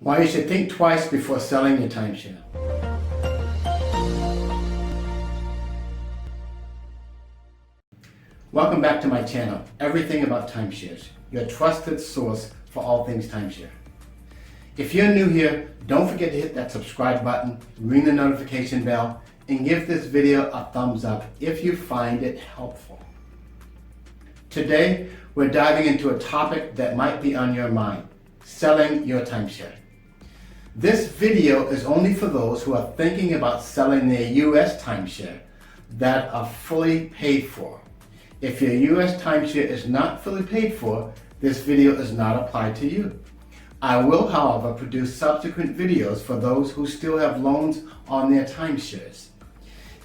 Why you should think twice before selling your timeshare. Welcome back to my channel, Everything About Timeshares, your trusted source for all things timeshare. If you're new here, don't forget to hit that subscribe button, ring the notification bell, and give this video a thumbs up if you find it helpful. Today, we're diving into a topic that might be on your mind, selling your timeshare. This video is only for those who are thinking about selling their U.S. timeshare that are fully paid for. If your U.S. timeshare is not fully paid for, this video is not applied to you. I will, however, produce subsequent videos for those who still have loans on their timeshares.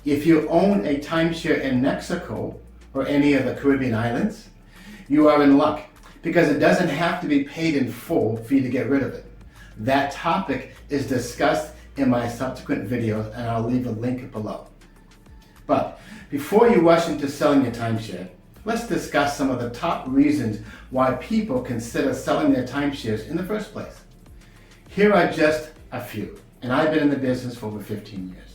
If you own a timeshare in Mexico or any of the Caribbean islands, you are in luck because it doesn't have to be paid in full for you to get rid of it. That topic is discussed in my subsequent videos, and I'll leave a link below. But before you rush into selling your timeshare, let's discuss some of the top reasons why people consider selling their timeshares in the first place. Here are just a few, and I've been in the business for over 15 years.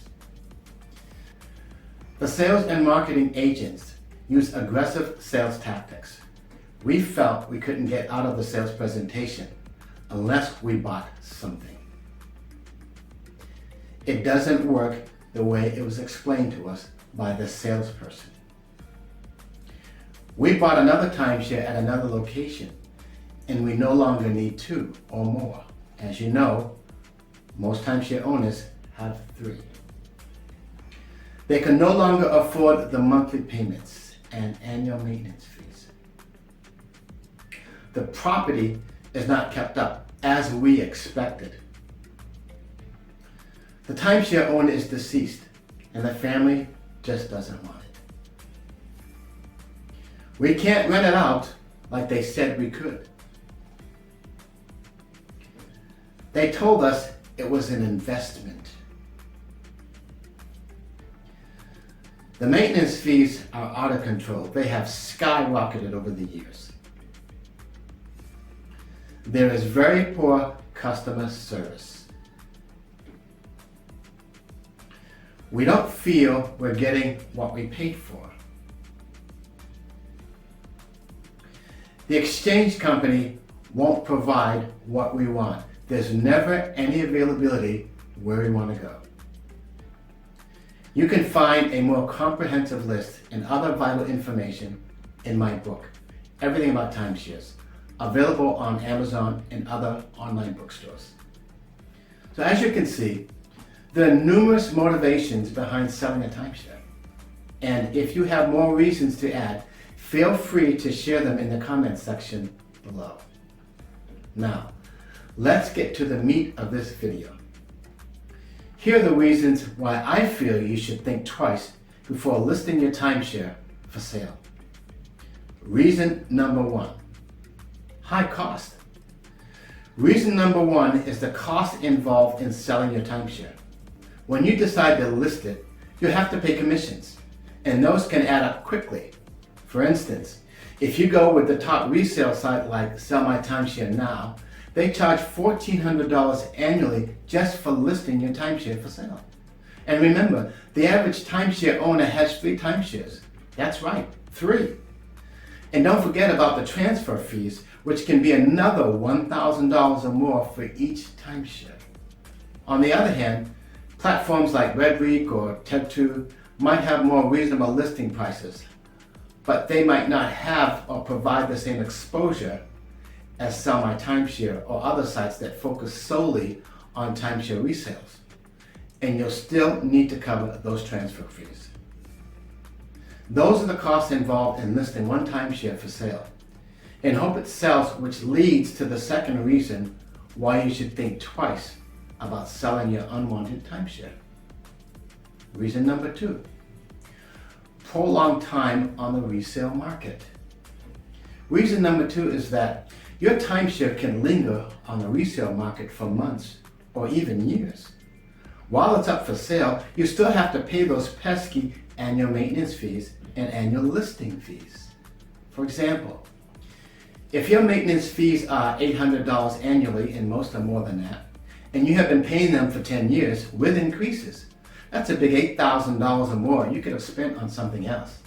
The sales and marketing agents use aggressive sales tactics. We felt we couldn't get out of the sales presentation unless we bought something. It doesn't work the way it was explained to us by the salesperson. We bought another timeshare at another location, and we no longer need 2 or more. As you know, most timeshare owners have 3. They can no longer afford the monthly payments and annual maintenance fees. The property is not kept up as we expected. The timeshare owner is deceased and the family just doesn't want it. We can't rent it out like they said we could. They told us it was an investment. The maintenance fees are out of control. They have skyrocketed over the years. There is very poor customer service. We don't feel we're getting what we paid for. The exchange company won't provide what we want. There's never any availability where we want to go. You can find a more comprehensive list and other vital information in my book, Everything About Timeshares, available on Amazon and other online bookstores. So as you can see, there are numerous motivations behind selling a timeshare. And if you have more reasons to add, feel free to share them in the comments section below. Now, let's get to the meat of this video. Here are the reasons why I feel you should think twice before listing your timeshare for sale. Reason number 1. High cost. Reason number 1 is the cost involved in selling your timeshare. When you decide to list it, you have to pay commissions, and those can add up quickly. For instance, if you go with the top resale site like Sell My Timeshare Now, they charge $1,400 annually just for listing your timeshare for sale. And remember, the average timeshare owner has 3 timeshares. That's right, 3. And don't forget about the transfer fees, which can be another $1,000 or more for each timeshare. On the other hand, platforms like Redweek or Ted2 might have more reasonable listing prices, but they might not have or provide the same exposure as Sell My Timeshare or other sites that focus solely on timeshare resales. And you'll still need to cover those transfer fees. Those are the costs involved in listing one timeshare for sale, and hope it sells, which leads to the second reason why you should think twice about selling your unwanted timeshare. Reason number 2, prolonged time on the resale market. Reason number 2 is that your timeshare can linger on the resale market for months or even years. While it's up for sale, you still have to pay those pesky annual maintenance fees and annual listing fees. For example, If your maintenance fees are $800 annually, and most are more than that, and you have been paying them for 10 years with increases, that's a big $8,000 or more you could have spent on something else.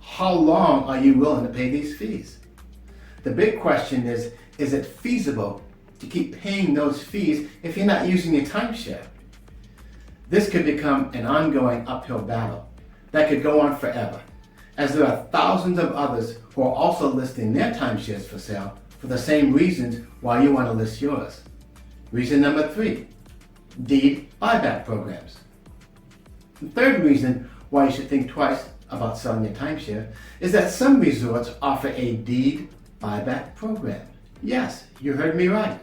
How long are you willing to pay these fees? The big question is it feasible to keep paying those fees if you're not using your timeshare? This could become an ongoing uphill battle that could go on forever, as there are thousands of others who are also listing their timeshares for sale for the same reasons why you want to list yours. Reason number 3, deed buyback programs. The third reason why you should think twice about selling your timeshare is that some resorts offer a deed buyback program. Yes, you heard me right.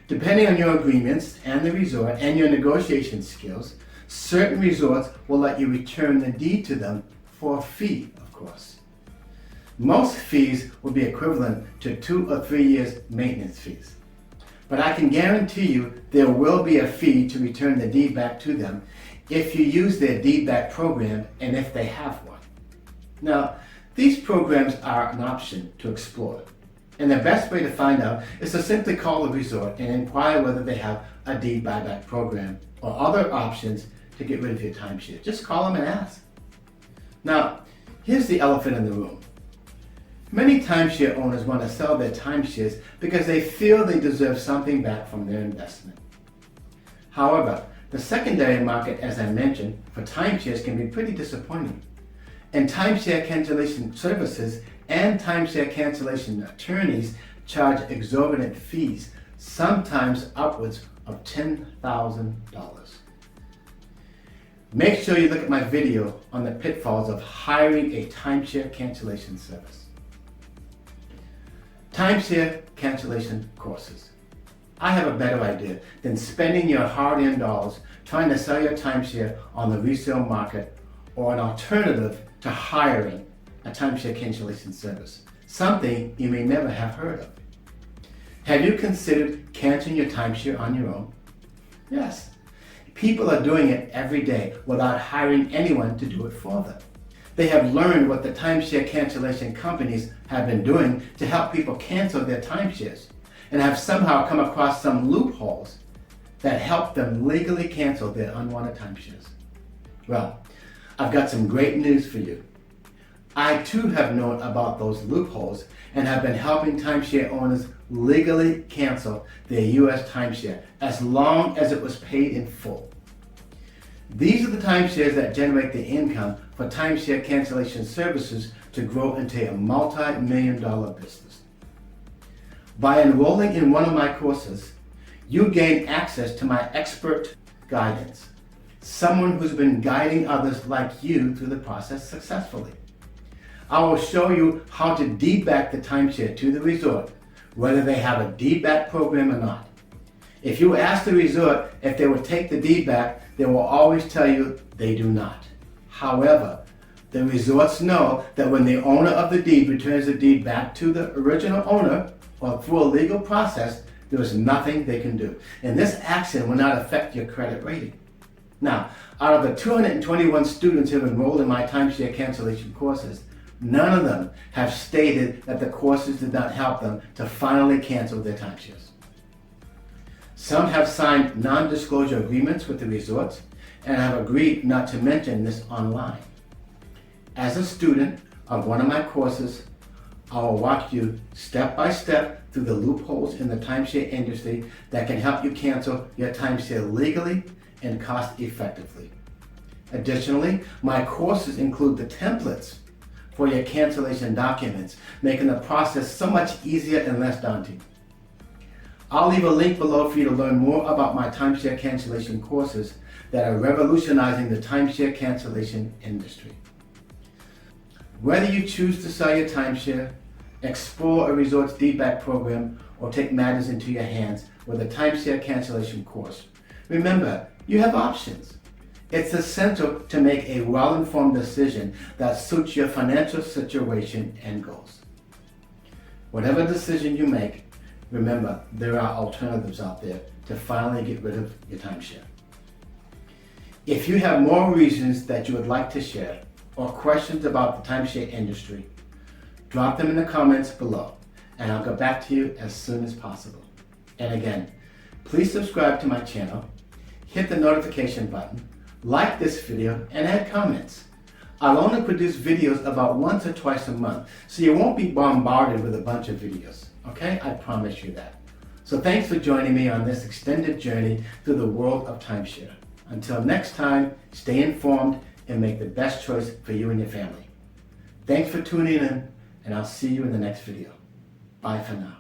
Depending on your agreements and the resort and your negotiation skills, certain resorts will let you return the deed to them for a fee, of course. Most fees will be equivalent to 2 or 3 years maintenance fees. But I can guarantee you there will be a fee to return the deed back to them if you use their deed back program and if they have one. Now, these programs are an option to explore. And the best way to find out is to simply call the resort and inquire whether they have a deed buyback program or other options to get rid of your timeshare. Just call them and ask. Now, here's the elephant in the room. Many timeshare owners want to sell their timeshares because they feel they deserve something back from their investment. However, the secondary market, as I mentioned, for timeshares can be pretty disappointing. And timeshare cancellation services and timeshare cancellation attorneys charge exorbitant fees, sometimes upwards of $10,000. Make sure you look at my video on the pitfalls of hiring a timeshare cancellation service. Timeshare cancellation courses. I have a better idea than spending your hard-earned dollars trying to sell your timeshare on the resale market or an alternative to hiring a timeshare cancellation service, something you may never have heard of. Have you considered canceling your timeshare on your own? Yes. People are doing it every day without hiring anyone to do it for them. They have learned what the timeshare cancellation companies have been doing to help people cancel their timeshares and have somehow come across some loopholes that help them legally cancel their unwanted timeshares. Well, I've got some great news for you. I too have known about those loopholes and have been helping timeshare owners legally cancel their U.S. timeshare as long as it was paid in full. These are the timeshares that generate the income for timeshare cancellation services to grow into a multi-million-dollar business. By enrolling in one of my courses, you gain access to my expert guidance, someone who's been guiding others like you through the process successfully. I will show you how to deed back the timeshare to the resort, whether they have a deed back program or not. If you ask the resort if they will take the deed back, they will always tell you they do not. However, the resorts know that when the owner of the deed returns the deed back to the original owner or through a legal process, there is nothing they can do. And this action will not affect your credit rating. Now, out of the 221 students who have enrolled in my timeshare cancellation courses, none of them have stated that the courses did not help them to finally cancel their timeshares. Some have signed non-disclosure agreements with the resorts and have agreed not to mention this online. As a student of one of my courses, I will walk you step by step through the loopholes in the timeshare industry that can help you cancel your timeshare legally and cost effectively. Additionally, my courses include the templates for your cancellation documents, making the process so much easier and less daunting. I'll leave a link below for you to learn more about my timeshare cancellation courses that are revolutionizing the timeshare cancellation industry. Whether you choose to sell your timeshare, explore a resort's deed back program, or take matters into your hands with a timeshare cancellation course, remember, you have options. It's essential to make a well-informed decision that suits your financial situation and goals. Whatever decision you make, remember, there are alternatives out there to finally get rid of your timeshare. If you have more reasons that you would like to share or questions about the timeshare industry, drop them in the comments below, and I'll get back to you as soon as possible. And again, please subscribe to my channel, hit the notification button, like this video, and add comments. I'll only produce videos about once or twice a month, so you won't be bombarded with a bunch of videos, okay? I promise you that. So thanks for joining me on this extended journey through the world of timeshare. Until next time, stay informed and make the best choice for you and your family. Thanks for tuning in, and I'll see you in the next video. Bye for now.